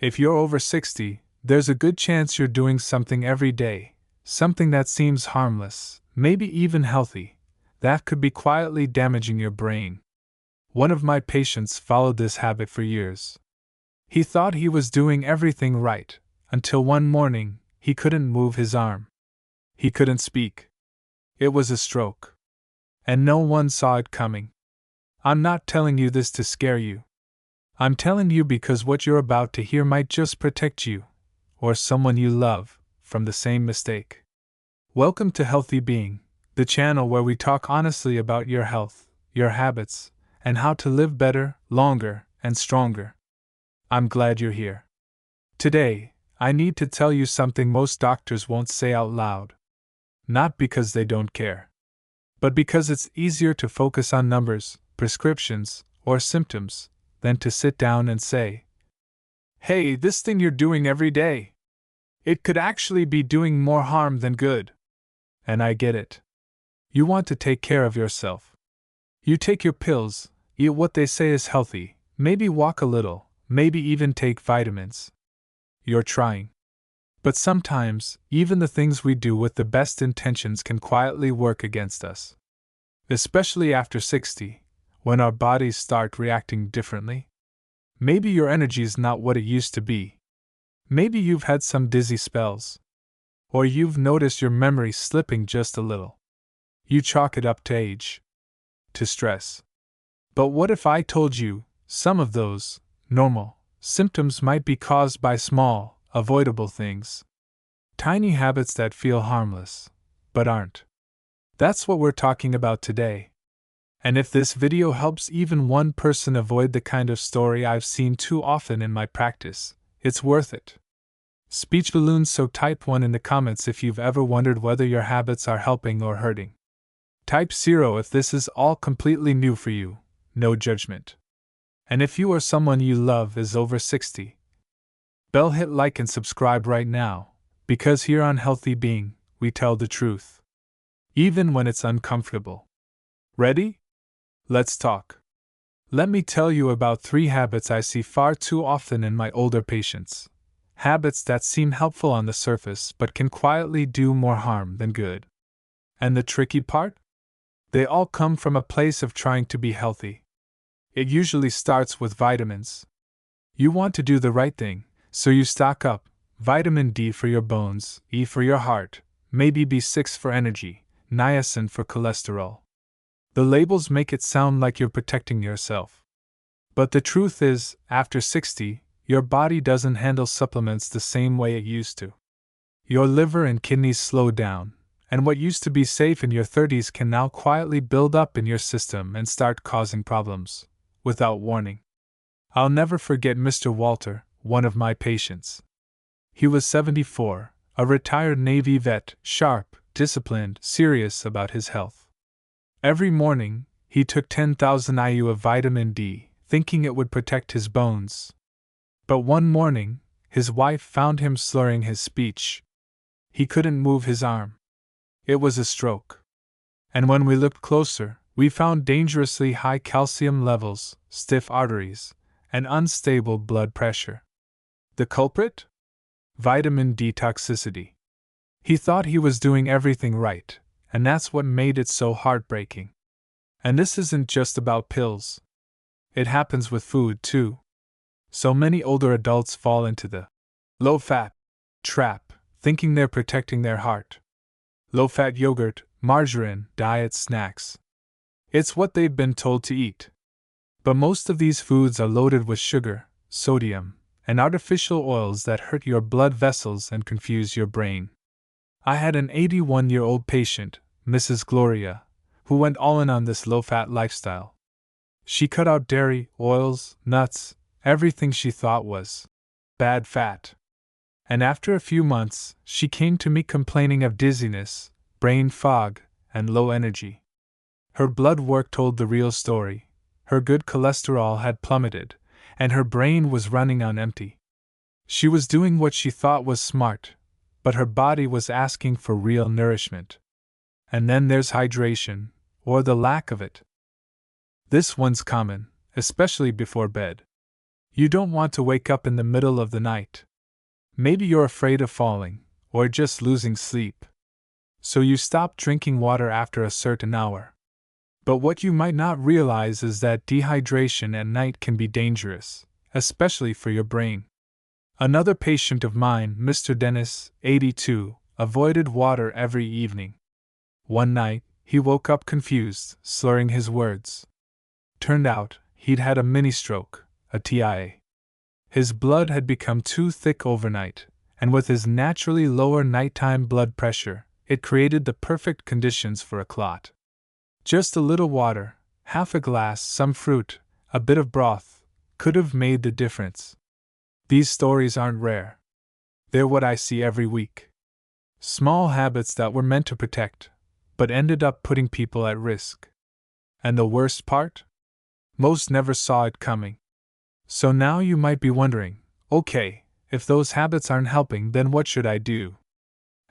If you're over 60, there's a good chance you're doing something every day, something that seems harmless, maybe even healthy, that could be quietly damaging your brain. One of my patients followed this habit for years. He thought he was doing everything right, until one morning, he couldn't move his arm. He couldn't speak. It was a stroke. And no one saw it coming. I'm not telling you this to scare you. I'm telling you because what you're about to hear might just protect you, or someone you love, from the same mistake. Welcome to Healthy Being, the channel where we talk honestly about your health, your habits, and how to live better, longer, and stronger. I'm glad you're here. Today, I need to tell you something most doctors won't say out loud. Not because they don't care, but because it's easier to focus on numbers, prescriptions, or symptoms, than to sit down and say, "Hey, this thing you're doing every day. It could actually be doing more harm than good." And I get it. You want to take care of yourself. You take your pills, eat what they say is healthy, maybe walk a little, maybe even take vitamins. You're trying. But sometimes, even the things we do with the best intentions can quietly work against us. Especially after 60, when our bodies start reacting differently. Maybe your energy is not what it used to be. Maybe you've had some dizzy spells. Or you've noticed your memory slipping just a little. You chalk it up to age. To stress. But what if I told you some of those normal symptoms might be caused by small, avoidable things? Tiny habits that feel harmless, but aren't. That's what we're talking about today. And if this video helps even one person avoid the kind of story I've seen too often in my practice, it's worth it. Speech balloons, so type 1 in the comments if you've ever wondered whether your habits are helping or hurting. Type 0 if this is all completely new for you, no judgment. And if you or someone you love is over 60, hit like and subscribe right now, because here on Healthy Being, we tell the truth. Even when it's uncomfortable. Ready? Let's talk. Let me tell you about 3 habits I see far too often in my older patients. Habits that seem helpful on the surface but can quietly do more harm than good. And the tricky part? They all come from a place of trying to be healthy. It usually starts with vitamins. You want to do the right thing, so you stock up. Vitamin D for your bones, E for your heart, maybe B6 for energy, niacin for cholesterol. The labels make it sound like you're protecting yourself. But the truth is, after 60, your body doesn't handle supplements the same way it used to. Your liver and kidneys slow down, and what used to be safe in your 30s can now quietly build up in your system and start causing problems, without warning. I'll never forget Mr. Walter, one of my patients. He was 74, a retired Navy vet, sharp, disciplined, serious about his health. Every morning, he took 10,000 IU of vitamin D, thinking it would protect his bones. But one morning, his wife found him slurring his speech. He couldn't move his arm. It was a stroke. And when we looked closer, we found dangerously high calcium levels, stiff arteries, and unstable blood pressure. The culprit? Vitamin D toxicity. He thought he was doing everything right, and that's what made it so heartbreaking. And this isn't just about pills. It happens with food, too. So many older adults fall into the low-fat trap, thinking they're protecting their heart. Low-fat yogurt, margarine, diet snacks. It's what they've been told to eat. But most of these foods are loaded with sugar, sodium, and artificial oils that hurt your blood vessels and confuse your brain. I had an 81-year-old patient, Mrs. Gloria, who went all in on this low-fat lifestyle. She cut out dairy, oils, nuts, everything she thought was bad fat. And after a few months, she came to me complaining of dizziness, brain fog, and low energy. Her blood work told the real story. Her good cholesterol had plummeted, and her brain was running on empty. She was doing what she thought was smart, but her body was asking for real nourishment. And then there's hydration, or the lack of it. This one's common, especially before bed. You don't want to wake up in the middle of the night. Maybe you're afraid of falling, or just losing sleep. So you stop drinking water after a certain hour. But what you might not realize is that dehydration at night can be dangerous, especially for your brain. Another patient of mine, Mr. Dennis, 82, avoided water every evening. One night, he woke up confused, slurring his words. Turned out, he'd had a mini-stroke, a TIA. His blood had become too thick overnight, and with his naturally lower nighttime blood pressure, it created the perfect conditions for a clot. Just a little water, half a glass, some fruit, a bit of broth, could have made the difference. These stories aren't rare. They're what I see every week. Small habits that were meant to protect, but ended up putting people at risk. And the worst part? Most never saw it coming. So now you might be wondering, okay, if those habits aren't helping, then what should I do?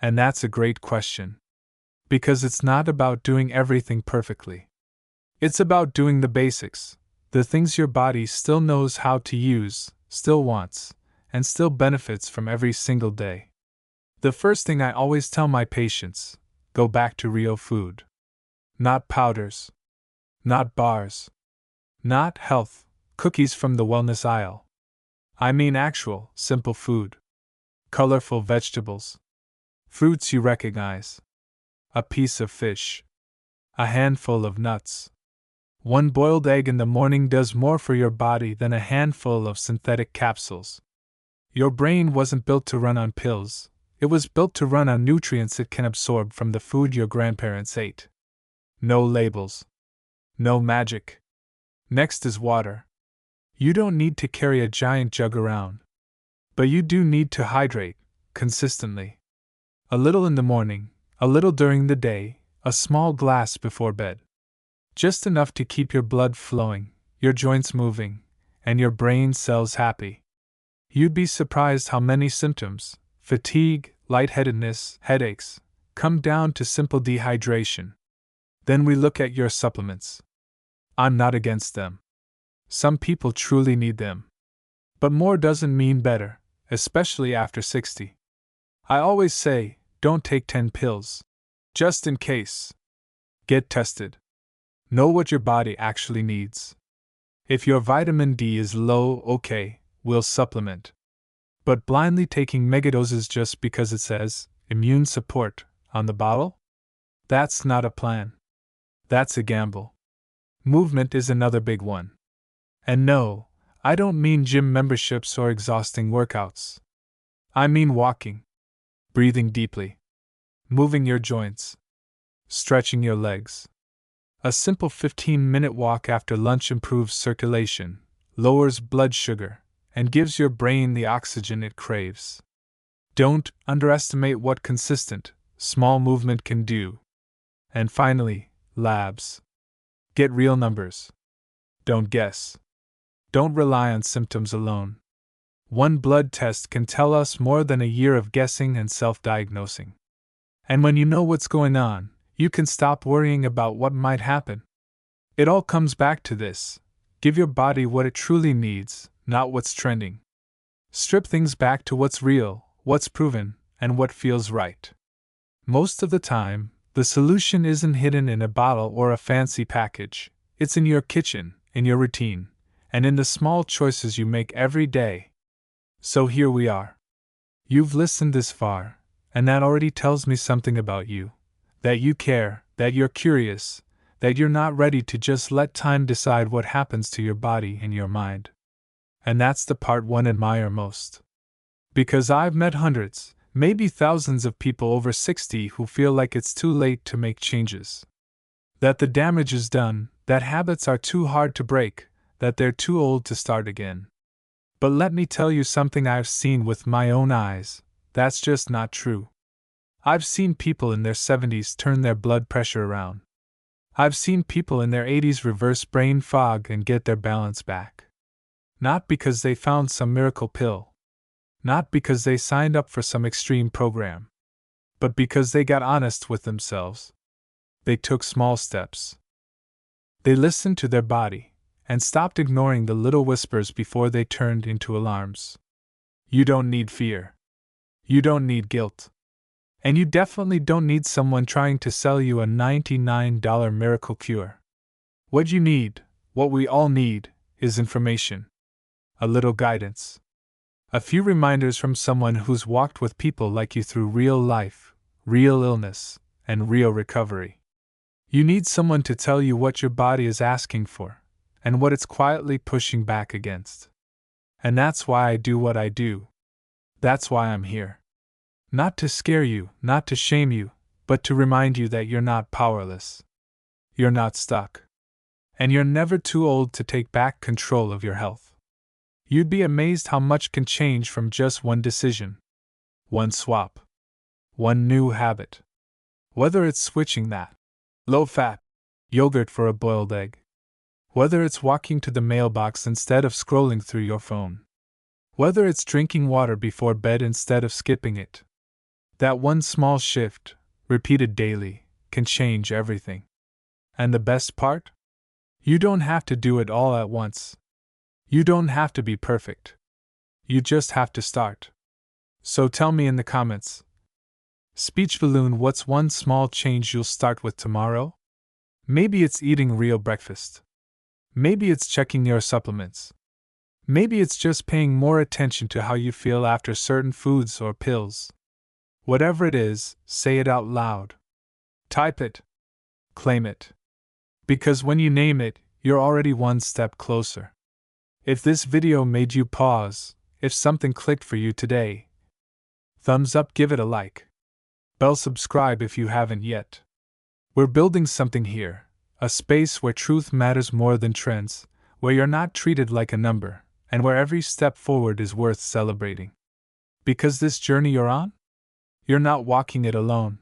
And that's a great question. Because it's not about doing everything perfectly. It's about doing the basics, the things your body still knows how to use, still wants, and still benefits from every single day. The first thing I always tell my patients, go back to real food. Not powders. Not bars. Not health cookies from the wellness aisle. I mean actual, simple food. Colorful vegetables. Fruits you recognize. A piece of fish. A handful of nuts. One boiled egg in the morning does more for your body than a handful of synthetic capsules. Your brain wasn't built to run on pills, it was built to run on nutrients it can absorb from the food your grandparents ate. No labels. No magic. Next is water. You don't need to carry a giant jug around. But you do need to hydrate, consistently. A little in the morning, a little during the day, a small glass before bed. Just enough to keep your blood flowing, your joints moving, and your brain cells happy. You'd be surprised how many symptoms, fatigue, lightheadedness, headaches, come down to simple dehydration. Then we look at your supplements. I'm not against them. Some people truly need them. But more doesn't mean better, especially after 60. I always say, don't take 10 pills. Just in case. Get tested. Know what your body actually needs. If your vitamin D is low, okay, we'll supplement. But blindly taking megadoses just because it says immune support on the bottle? That's not a plan. That's a gamble. Movement is another big one. And no, I don't mean gym memberships or exhausting workouts. I mean walking, breathing deeply, moving your joints, stretching your legs. A simple 15-minute walk after lunch improves circulation, lowers blood sugar, and gives your brain the oxygen it craves. Don't underestimate what consistent, small movement can do. And finally, labs. Get real numbers. Don't guess. Don't rely on symptoms alone. One blood test can tell us more than a year of guessing and self-diagnosing. And when you know what's going on, you can stop worrying about what might happen. It all comes back to this: give your body what it truly needs, not what's trending. Strip things back to what's real, what's proven, and what feels right. Most of the time, the solution isn't hidden in a bottle or a fancy package. It's in your kitchen, in your routine, and in the small choices you make every day. So here we are. You've listened this far, and that already tells me something about you. That you care, that you're curious, that you're not ready to just let time decide what happens to your body and your mind. And that's the part one admire most. Because I've met hundreds, maybe thousands of people over 60 who feel like it's too late to make changes. That the damage is done, that habits are too hard to break, that they're too old to start again. But let me tell you something I've seen with my own eyes, that's just not true. I've seen people in their 70s turn their blood pressure around. I've seen people in their 80s reverse brain fog and get their balance back. Not because they found some miracle pill. Not because they signed up for some extreme program. But because they got honest with themselves. They took small steps. They listened to their body, and stopped ignoring the little whispers before they turned into alarms. You don't need fear. You don't need guilt. And you definitely don't need someone trying to sell you a $99 miracle cure. What you need, what we all need, is information. A little guidance. A few reminders from someone who's walked with people like you through real life, real illness, and real recovery. You need someone to tell you what your body is asking for, and what it's quietly pushing back against. And that's why I do what I do. That's why I'm here. Not to scare you, not to shame you, but to remind you that you're not powerless. You're not stuck. And you're never too old to take back control of your health. You'd be amazed how much can change from just one decision. One swap. One new habit. Whether it's switching that low-fat yogurt for a boiled egg. Whether it's walking to the mailbox instead of scrolling through your phone. Whether it's drinking water before bed instead of skipping it. That one small shift, repeated daily, can change everything. And the best part? You don't have to do it all at once. You don't have to be perfect. You just have to start. So tell me in the comments. Speech balloon, what's one small change you'll start with tomorrow? Maybe it's eating real breakfast. Maybe it's checking your supplements. Maybe it's just paying more attention to how you feel after certain foods or pills. Whatever it is, say it out loud. Type it. Claim it. Because when you name it, you're already one step closer. If this video made you pause, if something clicked for you today, thumbs up, give it a like. Bell, subscribe if you haven't yet. We're building something here, a space where truth matters more than trends, where you're not treated like a number, and where every step forward is worth celebrating. Because this journey you're on, you're not walking it alone.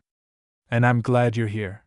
And I'm glad you're here.